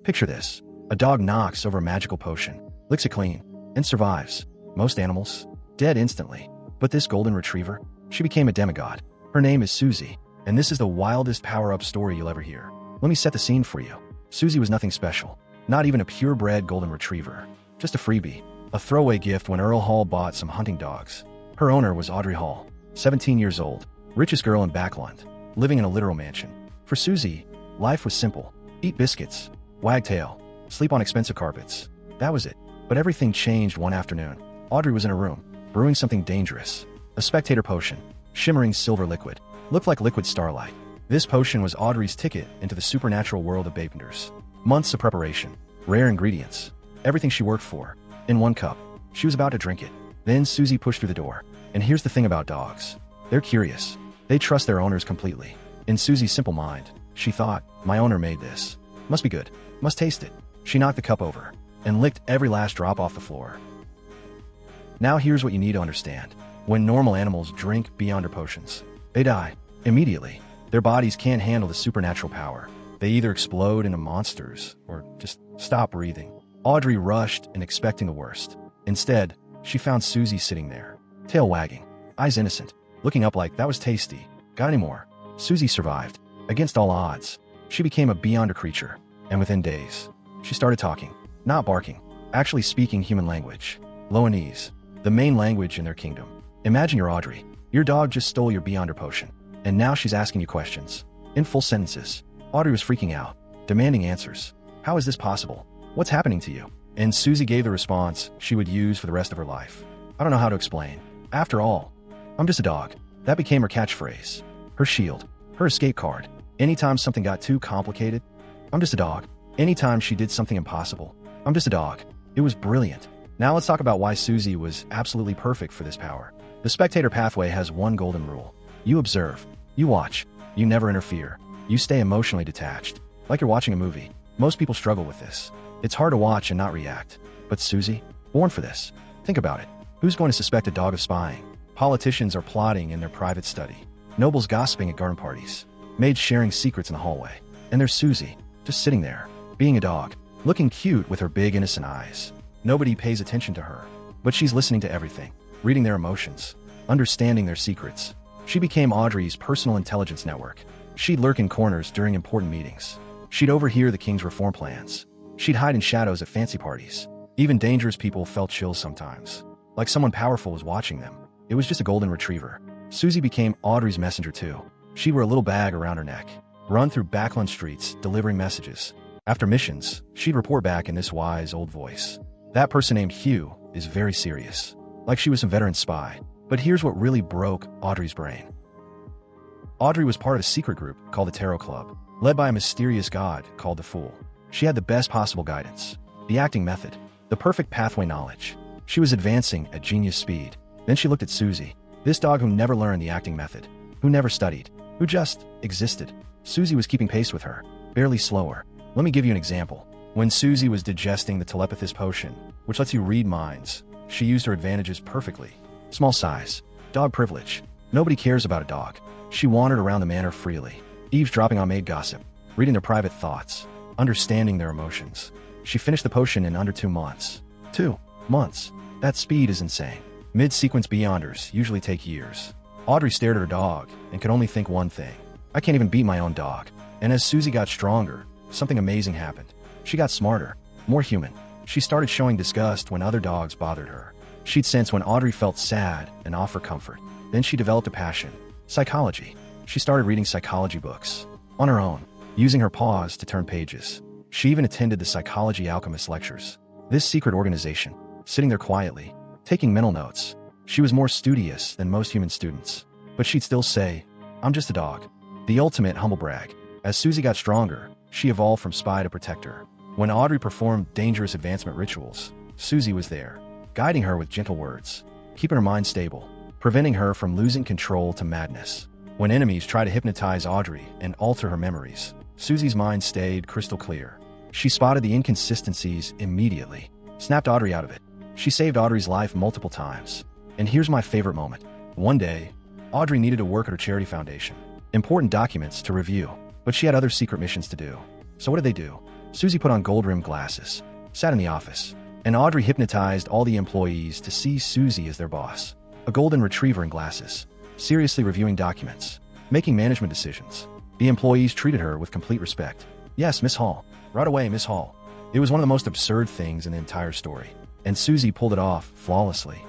Picture this. A dog knocks over a magical potion, licks it clean, and survives. Most animals, dead instantly. But this golden retriever, she became a demigod. Her name is Suzie, and this is the wildest power-up story you'll ever hear. Let me set the scene for you. Suzie was nothing special, not even a purebred golden retriever, just a freebie, a throwaway gift when Earl Hall bought some hunting dogs. Her owner was Audrey Hall, 17 years old, richest girl in Backlund, living in a literal mansion. For Suzie, life was simple. Eat biscuits, wag tail, sleep on expensive carpets. That was it. But everything changed one afternoon. Audrey was in her room, brewing something dangerous. A Spectator potion, shimmering silver liquid. Looked like liquid starlight. This potion was Audrey's ticket into the supernatural world of Backlunders. Months of preparation, rare ingredients, everything she worked for, in one cup. She was about to drink it. Then Suzie pushed through the door. And here's the thing about dogs. They're curious. They trust their owners completely. In Susie's simple mind, she thought, my owner made this. Must be good. Must taste it. She knocked the cup over and licked every last drop off the floor. Now here's what you need to understand. When normal animals drink beyonder potions, they die immediately. Their bodies can't handle the supernatural power. They either explode into monsters or just stop breathing. Audrey rushed in expecting the worst. Instead, she found Suzie sitting there, tail wagging, eyes innocent, looking up like that was tasty. Got any more? Suzie survived. Against all odds, she became a beyonder creature, and within days, she started talking, not barking, actually speaking human language. Loanese, the main language in their kingdom. Imagine you're Audrey. Your dog just stole your beyonder potion, and now she's asking you questions. In full sentences. Audrey was freaking out, demanding answers. How is this possible? What's happening to you? And Suzie gave the response she would use for the rest of her life. I don't know how to explain. After all, I'm just a dog. That became her catchphrase. Her shield. Her escape card. Anytime something got too complicated, I'm just a dog. Anytime she did something impossible, I'm just a dog. It was brilliant. Now let's talk about why Suzie was absolutely perfect for this power. The Spectator pathway has one golden rule. You observe. You watch. You never interfere. You stay emotionally detached. Like you're watching a movie. Most people struggle with this. It's hard to watch and not react. But Suzie, born for this. Think about it. Who's going to suspect a dog of spying? Politicians are plotting in their private study. Nobles gossiping at garden parties. Maids sharing secrets in the hallway. And there's Suzie, just sitting there, being a dog, looking cute with her big innocent eyes. Nobody pays attention to her, but she's listening to everything, reading their emotions, understanding their secrets. She became Audrey's personal intelligence network. She'd lurk in corners during important meetings. She'd overhear the king's reform plans. She'd hide in shadows at fancy parties. Even dangerous people felt chills sometimes, like someone powerful was watching them. It was just a golden retriever. Suzie became Audrey's messenger too. She'd wear a little bag around her neck, run through Backlund streets delivering messages. After missions, she'd report back in this wise old voice. That person named Hugh is very serious, like she was some veteran spy. But here's what really broke Audrey's brain. Audrey was part of a secret group called the Tarot Club, led by a mysterious god called the Fool. She had the best possible guidance, the acting method, the perfect pathway knowledge. She was advancing at genius speed. Then she looked at Suzie, this dog who never learned the acting method, who never studied, who just existed. Suzie was keeping pace with her, barely slower. Let me give you an example. When Suzie was digesting the telepathist potion, which lets you read minds, she used her advantages perfectly. Small size, dog privilege. Nobody cares about a dog. She wandered around the manor freely, eavesdropping on maid gossip, reading their private thoughts, understanding their emotions. She finished the potion in under 2 months. 2 months. That speed is insane. Mid-sequence beyonders usually take years. Audrey stared at her dog and could only think one thing. I can't even beat my own dog. And as Suzie got stronger, something amazing happened. She got smarter, more human. She started showing disgust when other dogs bothered her. She'd sense when Audrey felt sad and offer comfort. Then she developed a passion. Psychology. She started reading psychology books. On her own, using her paws to turn pages. She even attended the Psychology Alchemist lectures. This secret organization, sitting there quietly, taking mental notes. She was more studious than most human students. But she'd still say, I'm just a dog. The ultimate humble brag. As Suzie got stronger, she evolved from spy to protector. When Audrey performed dangerous advancement rituals, Suzie was there, guiding her with gentle words, keeping her mind stable, preventing her from losing control to madness. When enemies tried to hypnotize Audrey and alter her memories, Suzie's mind stayed crystal clear. She spotted the inconsistencies immediately, snapped Audrey out of it. She saved Audrey's life multiple times. And here's my favorite moment. One day, Audrey needed to work at her charity foundation. Important documents to review, but she had other secret missions to do. So what did they do? Susie put on gold-rimmed glasses, sat in the office, and Audrey hypnotized all the employees to see Susie as their boss. A golden retriever in glasses, seriously reviewing documents, making management decisions. The employees treated her with complete respect. Yes, Miss Hall. Right away, Miss Hall. It was one of the most absurd things in the entire story, and Susie pulled it off flawlessly.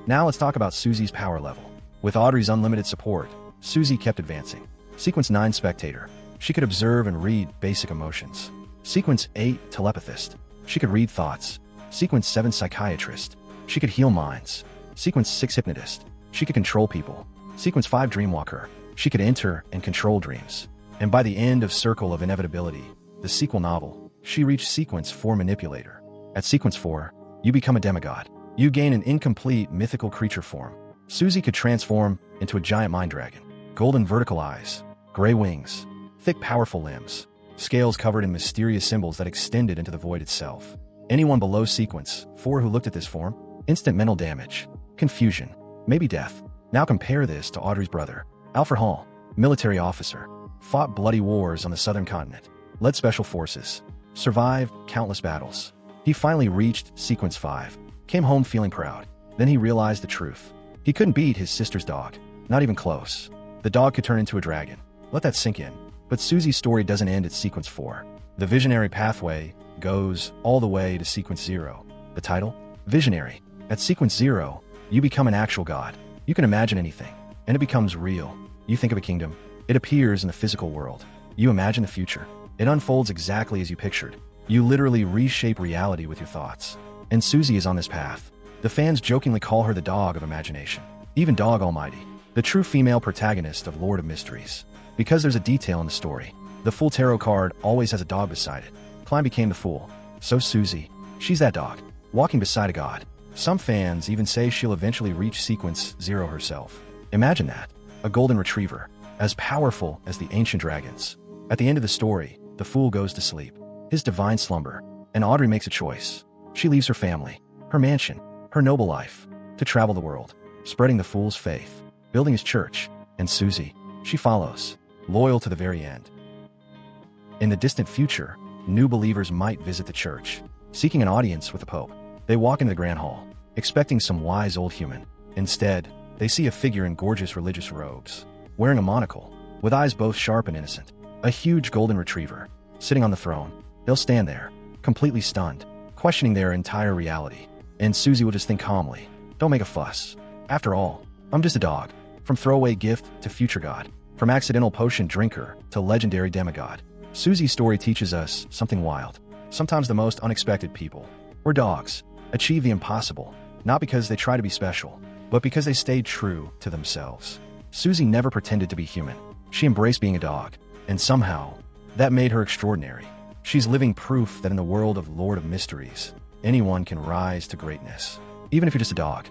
Now let's talk about Susie's power level. With Audrey's unlimited support, Susie kept advancing. Sequence 9 Spectator. She could observe and read basic emotions. Sequence 8 Telepathist. She could read thoughts. Sequence 7 Psychiatrist. She could heal minds. Sequence 6 Hypnotist. She could control people. Sequence 5 Dreamwalker. She could enter and control dreams. And by the end of Circle of Inevitability, the sequel novel, she reached Sequence 4 Manipulator. At Sequence 4, you become a demigod. You gain an incomplete mythical creature form. Susie could transform into a giant mind dragon. Golden vertical eyes, gray wings, thick powerful limbs, scales covered in mysterious symbols that extended into the void itself. Anyone below Sequence 4 who looked at this form, instant mental damage, confusion, maybe death. Now compare this to Audrey's brother, Earl Hall, military officer, fought bloody wars on the southern continent, led special forces, survived countless battles. He finally reached Sequence 5, came home feeling proud. Then he realized the truth. He couldn't beat his sister's dog, not even close. The dog could turn into a dragon. Let that sink in. But Susie's story doesn't end at Sequence 4. The visionary pathway goes all the way to Sequence 0. The title? Visionary. At Sequence 0, you become an actual god. You can imagine anything, and it becomes real. You think of a kingdom. It appears in the physical world. You imagine the future. It unfolds exactly as you pictured. You literally reshape reality with your thoughts. And Susie is on this path. The fans jokingly call her the dog of imagination. Even Dog Almighty, the true female protagonist of Lord of Mysteries. Because there's a detail in the story. The Fool tarot card always has a dog beside it. Klein became the Fool. So Susie, she's that dog, walking beside a god. Some fans even say she'll eventually reach Sequence 0 herself. Imagine that. A golden retriever, as powerful as the ancient dragons. At the end of the story, the Fool goes to sleep, his divine slumber, and Audrey makes a choice. She leaves her family, her mansion, her noble life, to travel the world, spreading the Fool's faith, building his church, and Susie, she follows, loyal to the very end. In the distant future, new believers might visit the church, seeking an audience with the Pope. They walk into the Grand Hall, expecting some wise old human. Instead, they see a figure in gorgeous religious robes, wearing a monocle, with eyes both sharp and innocent. A huge golden retriever, sitting on the throne. They'll stand there, completely stunned, questioning their entire reality. And Susie will just think calmly, don't make a fuss. After all, I'm just a dog. From throwaway gift to future god, from accidental potion drinker to legendary demigod. Susie's story teaches us something wild. Sometimes the most unexpected people, or dogs, achieve the impossible, not because they try to be special, but because they stayed true to themselves. Susie never pretended to be human. She embraced being a dog, and somehow, that made her extraordinary. She's living proof that in the world of Lord of Mysteries, anyone can rise to greatness, even if you're just a dog.